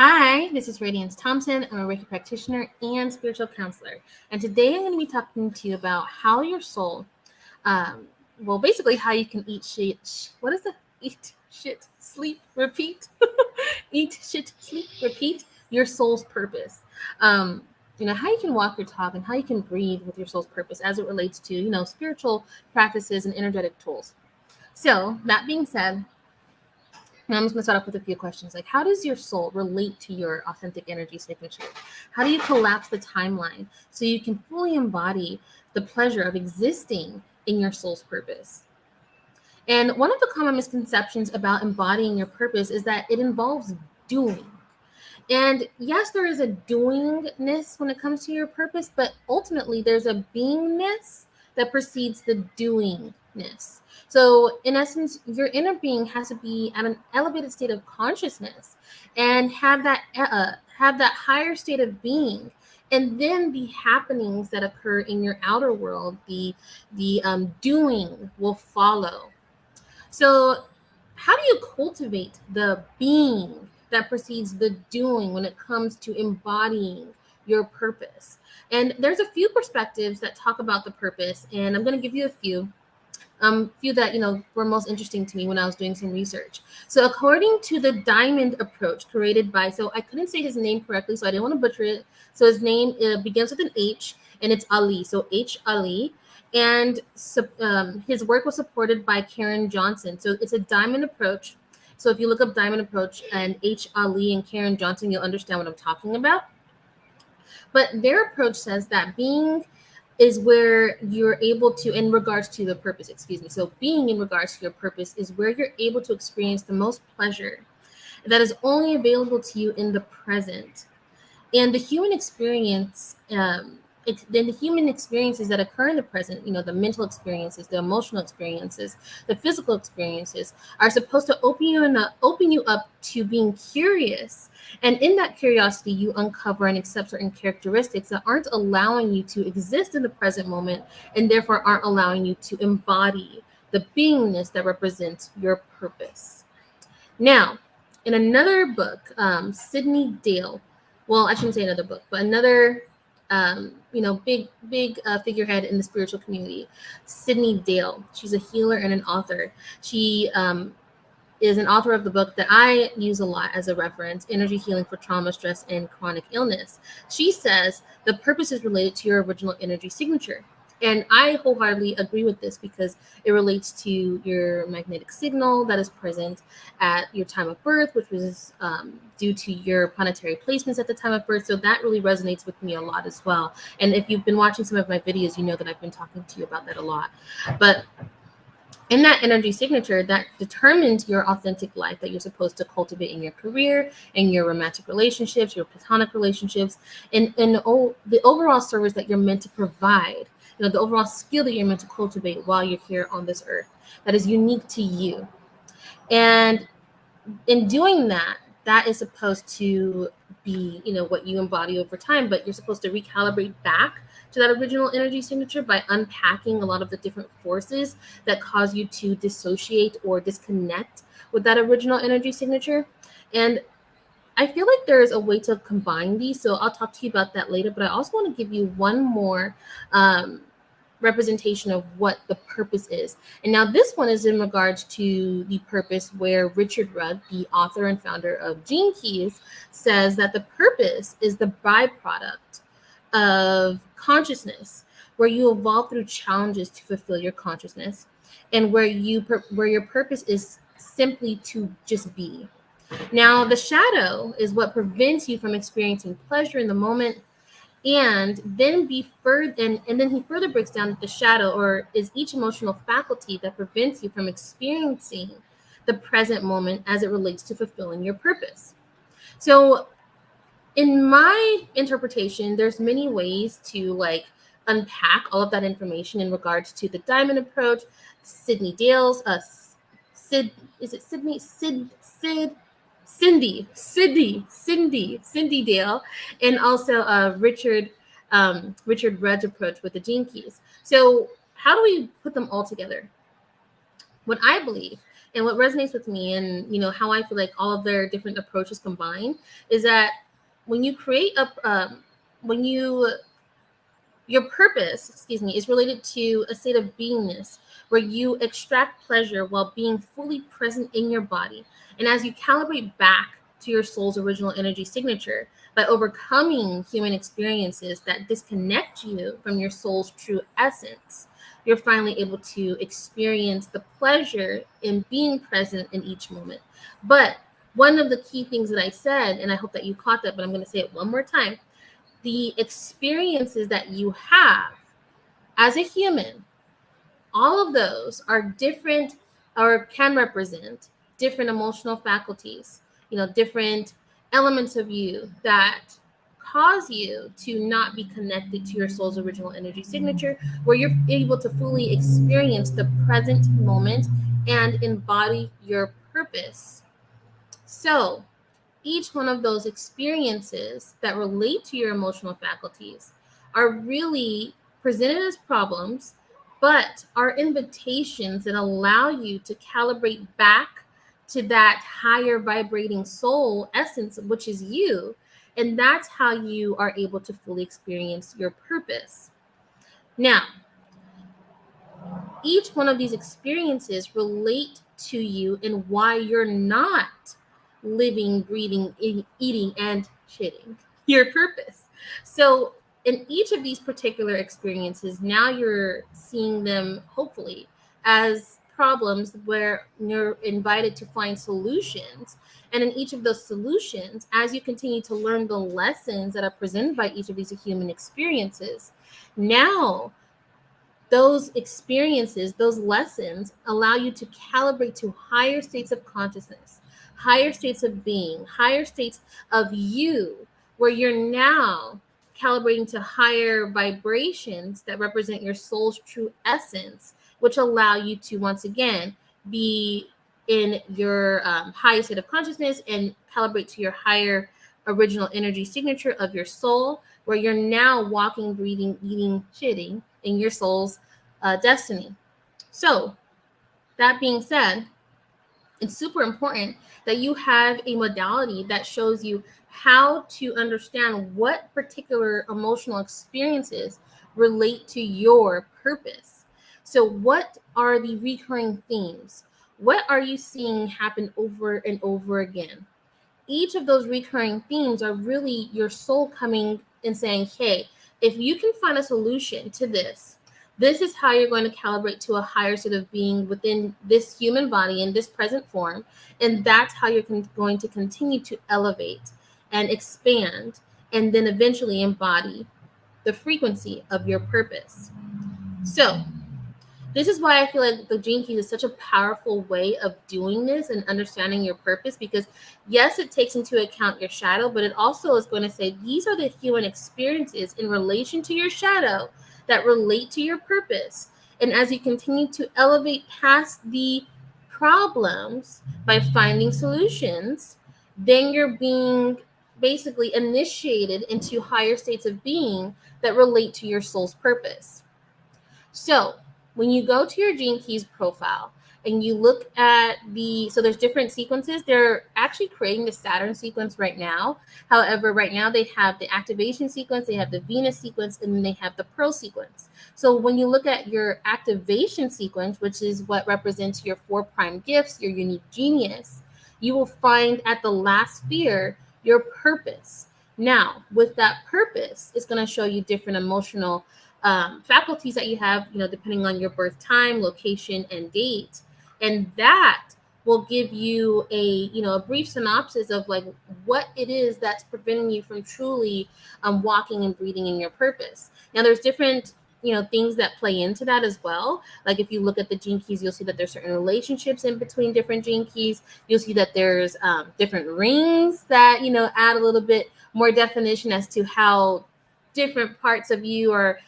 Hi, this is Radiance Thompson. I'm a Reiki practitioner and spiritual counselor. And today I'm going to be talking to you about how your soul, basically how you can eat shit. What is it? Eat shit, sleep, repeat. Eat shit, sleep, repeat. Your soul's purpose. How you can walk your talk and how you can breathe with your soul's purpose as it relates to, spiritual practices and energetic tools. So, that being said, now I'm just going to start off with a few questions like, how does your soul relate to your authentic energy signature? How do you collapse the timeline so you can fully embody the pleasure of existing in your soul's purpose? And one of the common misconceptions about embodying your purpose is that it involves doing. And yes, there is a doingness when it comes to your purpose, but ultimately there's a beingness that precedes the doingness. So, in essence, your inner being has to be at an elevated state of consciousness and have that higher state of being, and then the happenings that occur in your outer world, the doing will follow. So, how do you cultivate the being that precedes the doing when it comes to embodying your purpose? And there's a few perspectives that talk about the purpose, and I'm going to give you a few that were most interesting to me when I was doing some research. So, according to the Diamond approach created by, so I couldn't say his name correctly, so I didn't want to butcher it. So his name begins with an H, and it's Ali. So H Ali. And his work was supported by Karen Johnson. So it's a Diamond approach. So if you look up Diamond approach and H Ali and Karen Johnson, you'll understand what I'm talking about. But their approach says that being is where you're able to, in regards to the purpose, so being in regards to your purpose is where you're able to experience the most pleasure that is only available to you in the present. And the human experience, then the human experiences that occur in the present, the mental experiences, the emotional experiences, the physical experiences, are supposed to open you up to being curious. And in that curiosity, you uncover and accept certain characteristics that aren't allowing you to exist in the present moment, and therefore aren't allowing you to embody the beingness that represents your purpose. Now, in another book, Sydney Dale, well, I shouldn't say another book, but another, big figurehead in the spiritual community, Sydney Dale. She's a healer and an author. She is an author of the book that I use a lot as a reference, Energy Healing for Trauma, Stress, and Chronic Illness. She says the purpose is related to your original energy signature. And I wholeheartedly agree with this because it relates to your magnetic signal that is present at your time of birth, which was due to your planetary placements at the time of birth. So that really resonates with me a lot as well. And if you've been watching some of my videos, you know that I've been talking to you about that a lot. But in that energy signature, that determines your authentic life that you're supposed to cultivate in your career, in your romantic relationships, your platonic relationships, and the overall service that you're meant to provide. The overall skill that you're meant to cultivate while you're here on this earth that is unique to you. And in doing that, that is supposed to be, what you embody over time, but you're supposed to recalibrate back to that original energy signature by unpacking a lot of the different forces that cause you to dissociate or disconnect with that original energy signature. And I feel like there's a way to combine these. So I'll talk to you about that later, but I also want to give you one more representation of what the purpose is. And now this one is in regards to the purpose where Richard Rudd, the author and founder of Gene Keys, says that the purpose is the byproduct of consciousness, where you evolve through challenges to fulfill your consciousness, and where your purpose is simply to just be. Now, the shadow is what prevents you from experiencing pleasure in the moment. And then and then he further breaks down that the shadow or is each emotional faculty that prevents you from experiencing the present moment as it relates to fulfilling your purpose. So in my interpretation, there's many ways to unpack all of that information in regards to the Diamond approach, Sydney Dale's Cindy Dale, and also Richard Rudd's approach with the Gene Keys. So how do we put them all together? What I believe And what resonates with me, and how I feel like all of their different approaches combined, is that when you create when you your purpose, is related to a state of beingness where you extract pleasure while being fully present in your body. And as you calibrate back to your soul's original energy signature by overcoming human experiences that disconnect you from your soul's true essence, you're finally able to experience the pleasure in being present in each moment. But one of the key things that I said, and I hope that you caught that, but I'm going to say it one more time, the experiences that you have as a human, all of those are different, or can represent different emotional faculties, different elements of you that cause you to not be connected to your soul's original energy signature, where you're able to fully experience the present moment and embody your purpose. So each one of those experiences that relate to your emotional faculties are really presented as problems, but are invitations that allow you to calibrate back to that higher vibrating soul essence, which is you. And that's how you are able to fully experience your purpose. Now, each one of these experiences relate to you and why you're not living, breathing, eating, and shitting your purpose. So in each of these particular experiences, now you're seeing them hopefully as problems where you're invited to find solutions. And in each of those solutions, as you continue to learn the lessons that are presented by each of these human experiences, now those experiences, those lessons allow you to calibrate to higher states of consciousness, higher states of being, higher states of you, where you're now calibrating to higher vibrations that represent your soul's true essence, which allow you to once again be in your highest state of consciousness and calibrate to your higher original energy signature of your soul, where you're now walking, breathing, eating, shitting in your soul's destiny. So, that being said, it's super important that you have a modality that shows you how to understand what particular emotional experiences relate to your purpose. So, what are the recurring themes? What are you seeing happen over and over again? Each of those recurring themes are really your soul coming and saying, hey, if you can find a solution to this, this is how you're going to calibrate to a higher state of being within this human body in this present form. And that's how you're going to continue to elevate and expand and then eventually embody the frequency of your purpose. So, this is why I feel like the Gene Keys is such a powerful way of doing this and understanding your purpose, because yes, it takes into account your shadow, but it also is going to say these are the human experiences in relation to your shadow that relate to your purpose. And as you continue to elevate past the problems by finding solutions, then you're being basically initiated into higher states of being that relate to your soul's purpose. So when you go to your Gene Keys profile and you look at so there's different sequences. They're actually creating the Saturn sequence right now. However, right now they have the activation sequence, they have the Venus sequence, and then they have the Pearl sequence. So when you look at your activation sequence, which is what represents your 4 prime gifts, your unique genius, you will find at the last sphere your purpose. Now, with that purpose, it's going to show you different emotional faculties that you have, depending on your birth time, location, and date. And that will give you a brief synopsis of like what it is that's preventing you from truly walking and breathing in your purpose. Now, there's different things that play into that as well. Like if you look at the Gene Keys, you'll see that there's certain relationships in between different Gene Keys. You'll see that there's different rings that add a little bit more definition as to how different parts of you are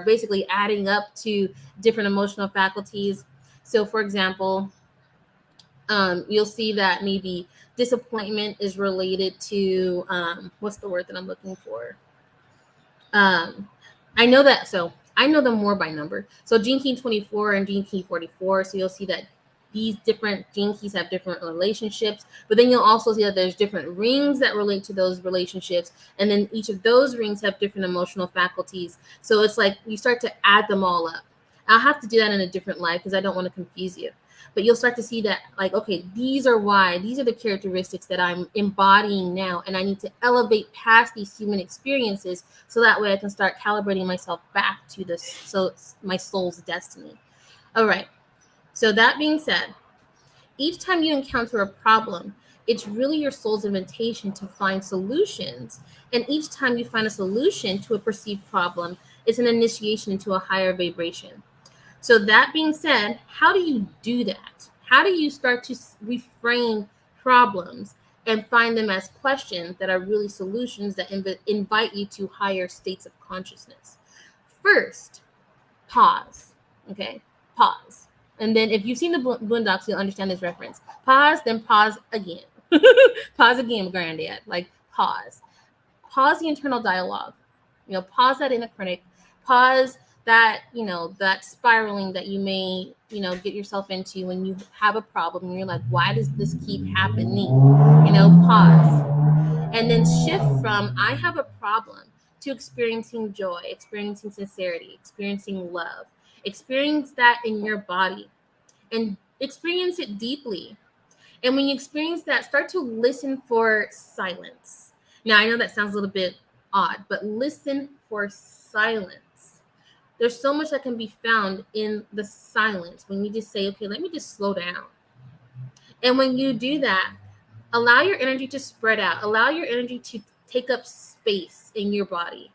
basically adding up to different emotional faculties. So for example, you'll see that maybe disappointment is related to what's the word that I'm looking for? I know them more by number. So Gene Key 24 and Gene Key 44. So you'll see that these different gene keys have different relationships, but then you'll also see that there's different rings that relate to those relationships, and then each of those rings have different emotional faculties. So it's like you start to add them all up. I'll have to do that in a different life because I don't want to confuse you. But you'll start to see that, like, okay, these are the characteristics that I'm embodying now, and I need to elevate past these human experiences so that way I can start calibrating myself back to this, so it's my soul's destiny. All right. So that being said, each time you encounter a problem, it's really your soul's invitation to find solutions. And each time you find a solution to a perceived problem, it's an initiation into a higher vibration. So that being said, how do you do that? How do you start to reframe problems and find them as questions that are really solutions that invite you to higher states of consciousness? First, pause. Okay, pause. And then if you've seen the Boondocks, you'll understand this reference. Pause, then pause again. Pause again, granddad. Like pause. Pause the internal dialogue. Pause that inner critic. Pause that, that spiraling that you may, get yourself into when you have a problem and you're like, why does this keep happening? Pause. And then shift from I have a problem to experiencing joy, experiencing sincerity, experiencing love. Experience that in your body and experience it deeply. And when you experience that, start to listen for silence. Now, I know that sounds a little bit odd, but listen for silence. There's so much that can be found in the silence when you just say, okay, let me just slow down. And when you do that, allow your energy to spread out. Allow your energy to take up space in your body.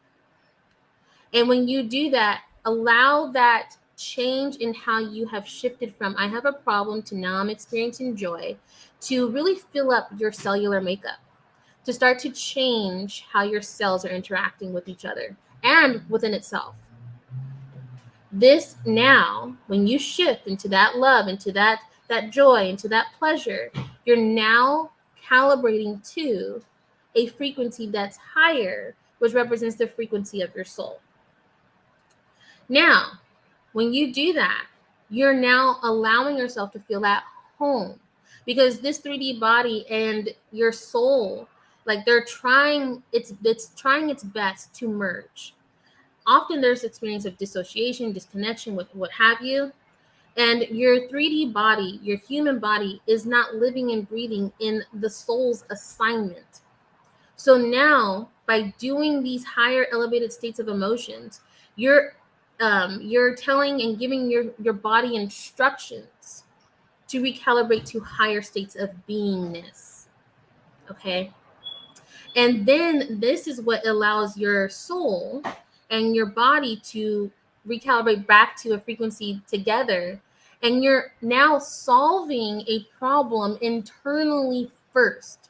And when you do that, allow that change in how you have shifted from I have a problem to now I'm experiencing joy to really fill up your cellular makeup, to start to change how your cells are interacting with each other and within itself. This now, when you shift into that love, into that joy, into that pleasure, you're now calibrating to a frequency that's higher, which represents the frequency of your soul. Now, when you do that, you're now allowing yourself to feel at home, because this 3D body and your soul, like they're trying, it's trying its best to merge. Often there's experience of dissociation, disconnection, with what have you. And your 3D body, your human body, is not living and breathing in the soul's assignment. So now, by doing these higher elevated states of emotions, you're telling and giving your body instructions to recalibrate to higher states of beingness. Okay. And then this is what allows your soul and your body to recalibrate back to a frequency together. And you're now solving a problem internally first.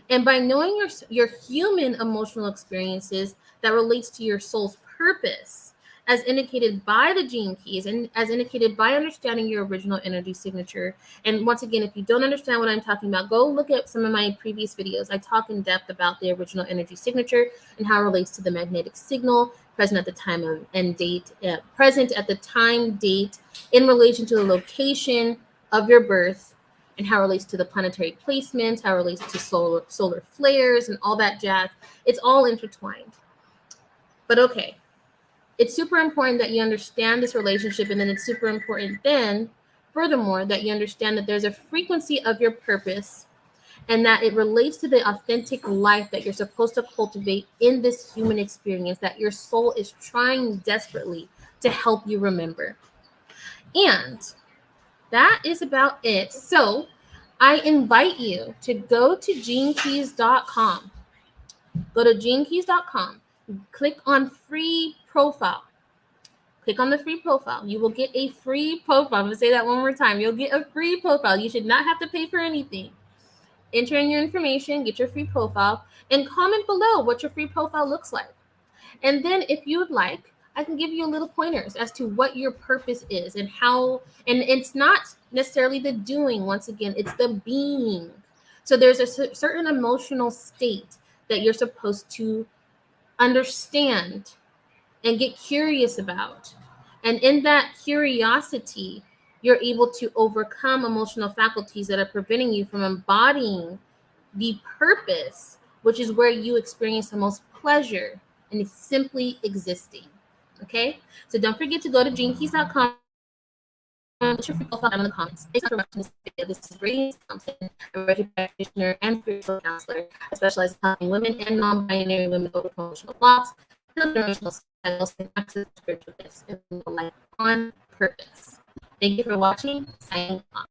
And by knowing your human emotional experiences that relates to your soul's purpose, as indicated by the gene keys and as indicated by understanding your original energy signature. And once again, if you don't understand what I'm talking about, go look at some of my previous videos. I talk in depth about the original energy signature and how it relates to the magnetic signal present at the time of and date, present at the time, date, in relation to the location of your birth, and how it relates to the planetary placements, how it relates to solar flares and all that jazz. It's all intertwined. But okay. It's super important that you understand this relationship, and then it's super important then, furthermore, that you understand that there's a frequency of your purpose and that it relates to the authentic life that you're supposed to cultivate in this human experience that your soul is trying desperately to help you remember. And that is about it. So I invite you to go to genekeys.com. Go to genekeys.com, click on free profile. Click on the free profile. You will get a free profile. I'm going to say that one more time. You'll get a free profile. You should not have to pay for anything. Enter in your information, get your free profile, and comment below what your free profile looks like. And then if you would like, I can give you a little pointers as to what your purpose is and how, and it's not necessarily the doing, once again, it's the being. So there's a certain emotional state that you're supposed to understand and get curious about. And in that curiosity, you're able to overcome emotional faculties that are preventing you from embodying the purpose, which is where you experience the most pleasure and it's simply existing. Okay, so don't forget to go to dreamkeys.com. Put your free profile down in the comments. Thanks for watching this video. This is Radiance Thompson, a reiki practitioner and spiritual counselor. I specialize in helping women and non-binary women overcome emotional blocks, heal generational cycles, and access spiritual gifts and live life on purpose. Thank you for watching. Signing off.